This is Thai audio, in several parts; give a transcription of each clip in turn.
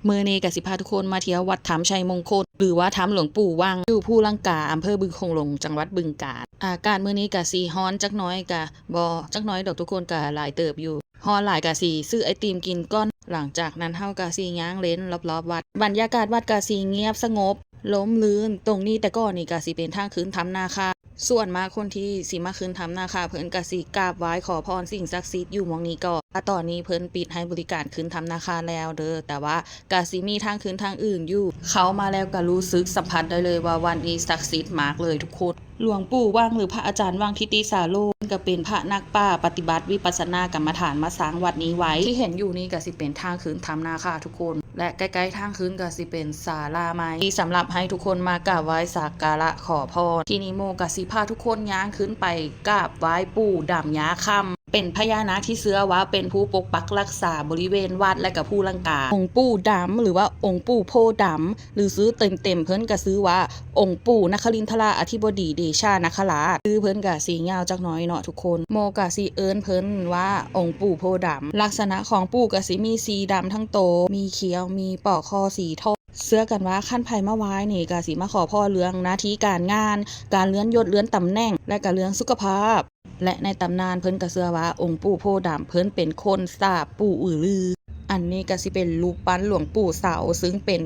มื้อนี้ก็สิพาทุกคนมาเที่ยววัดถ้ำชัยมงคลหรือว่าถ้ำหลวงปู่วังอยู่ภูลังกาอำเภอบึงโขงหลงจังหวัดบึงกาฬอากาศมื้อนี้ก็สิร้อนจักหน่อยก็บ่จักหน่อยดอกทุกคนก็หลายเติบอยู่ร้อนหลายก็สิซื้อไอติมกินก่อนหลังจากนั้นเฮาก็สิย่างเล่นรอบๆวัดบรรยากาศวัดก็สิเงียบสงบลมลื่นตรงนี้แต่ก่อนนี่ก็สิเป็นทางขึ้นถ้ำนาคาส่วนมากคนที่สิมาขึ้นถ้ำนาคาเพิ่นก็สิกราบไหว้ขอพรสิ่งศักดิ์สิทธิ์อยู่หม้องนี้ก็ตอนนี้เพิ่นปิดให้บริการขึ้นถ้ำนาคาแล้วเด้อแต่ว่าก็สิมีทางขึ้นทางอื่นอยู่เขามาแล้วก็รู้สึกสัมผัสได้เลยว่าวันนี้ศักดิ์สิทธิ์มากเลยทุกคนหลวงปู่ว่างหรือพระอาจารย์ว่างทิติสาโลก็เป็นพระนักป่าปฏิบัติวิปัสสนากรรมฐานมาสร้างวัดนี้ไว้ที่เห็นอยู่นี่ก็สิเป็นทางขึ้นถ้ำนาคาทุกคนและใกล้ๆทางขึ้นก็สิเป็นศาลาไม้ที่สำหรับให้ทุกคนมากราบไหว้สักการะขอพรที่นี่โมก็สิพาทุกคนย่างขึ้นไปกราบไหว้ปู่ดำยาค่ำเป็นพญานาคที่เชื่อว่าเป็นผู้ปกปักรักษาบริเวณวัดและกับผู้ลังกาองค์ปู่ดำหรือว่าองค์ปู่โพดำหรือซื้อเต็มเพิ่นก็ซื้อว่าองค์ปู่นครินทราอธิบดีเดชานคราชคือเพิ่นก็สียาวจักหน่อยเนาะทุกคนโมก็สิเอิ้นเพิ่นว่าองค์ปู่โพดำลักษณะของปู่ก็สิมีสีดำทั้งโตมีเขียวมีปอกคอสีทองเชื่อกันว่าขั้นไผ่มาไหว้นี่ก็สิมาขอพรเรื่องหน้าที่การงานการเลื่อนยศเลื่อนตำแหน่งและก็เรื่องสุขภาพและในตำนานเพิ่นก็เชื่อว่าองค์ปู่โพดำเพิ่นเป็นคนสาบปู่อือลืออันนี้ก็สิเป็นรูปปั้นหลวงปู่เสาซึ่งเป็น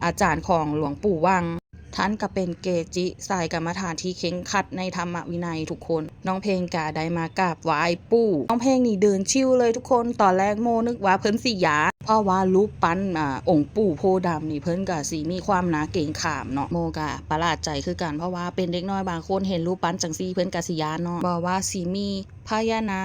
อาจารย์ของหลวงปู่วังท่านก็เป็นเกจิสายกรรมฐานที่เข่งขัดในธรรมวินัยทุกคนน้องเพลงก็ได้มากราบไหว้ปู่น้องเพลงนี่เดินชิวเลยทุกคนตอนแรกโมนึกว่าเพิ่นสิยาเพราะว่ารูปปั้นองค์ปู่โพดำนี่เพิ่นก็สิมีความหนาเก่งขามเนาะโมก็ประหลาดใจคือกันเพราะว่าเป็นเด็กน้อยบางคนเห็นรูปปั้นจังซี่เพิ่นก็สิยานเนาะบอกว่าสิมีพญานา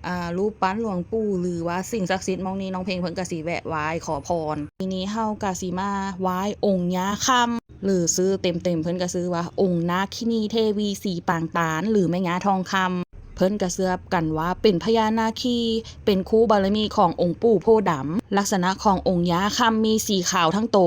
ครูปปั้นหลวงปู่หรือว่าสิ่งศักดิ์สิทธิ์มองนี้น้องเพลงเพิ่นก็สิแวะไหว้ขอพรทีนี้เฮาก็สิมาไหว้องค์ย่าค่ำหรือซื้อเต็มเพิ่นก็ซื้อว่าองค์นาคินีเทวีสีปางตาลหรือแม่ย่าทองคำเพิ่นก็เชื่อกันว่าเป็นพญานาคีเป็นคู่บารมีขององค์ปู่โพดำลักษณะขององค์ย่าค่ำมีสีขาวทั้งโต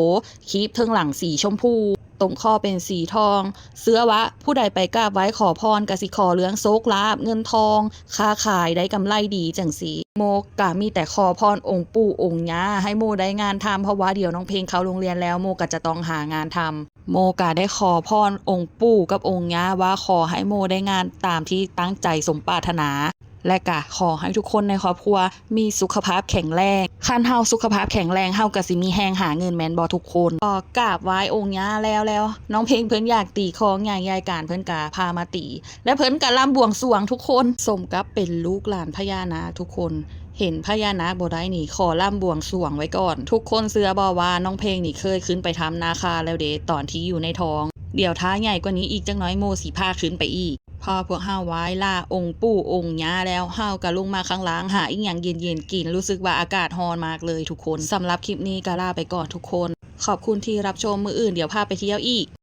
คีบเทิงหลังสีชมพูตรงข้อเป็นสีทองเชื่อว่าผู้ใดไปกราบไหว้ขอพรก็สิขอเรื่องโชคลาภเงินทองค้าขายได้กำไรดีจังสีโมก็มีแต่ขอพรองค์ปู่องค์ย่าให้โมได้งานทำเพราะว่าเดี๋ยวน้องเพลงเข้าโรงเรียนแล้วโมก็จะต้องหางานทำโมก็ได้ขอพรองค์ปู่กับองค์ย่าว่าขอให้โมได้งานตามที่ตั้งใจสมปรารถนาและก็ขอให้ทุกคนในครอบครัวมีสุขภาพแข็งแรงคันเฮาสุขภาพแข็งแรงเฮาก็สิมีแฮงหาเงินแม่นบ่ทุกคนกราบไหว้องค์ย่าแล้วน้องเพลงเพิ่นอยากตีคองยายการเพิ่นก็พามาตีและเพิ่นก็รำบวงสรวงทุกคนสมกับเป็นลูกหลานพญานาคทุกคนเห็นพญานาคบ่ได้นี่ขอร่ำบวงสรวงไว้ก่อนทุกคนเชื่อบ่ว่าน้องเพลงนี่เคยขึ้นไปทำนาคาแล้วเด้ตอนที่อยู่ในท้องเดี๋ยวท้าใหญ่กว่านี้อีกจักหน้อยโมสิพาขึ้นไปอีกพอพวกเฮาไหว้ล่าองค์ปู่องค์ย่าแล้วเฮาก็ลงมาข้างล่างหาอีกอย่างเย็นๆกินรู้สึกว่าอากาศร้อนมากเลยทุกคนสำหรับคลิปนี้ก็ลาไปก่อนทุกคนขอบคุณที่รับชมมื้ออื่นเดี๋ยวพาไปเที่ยวอีก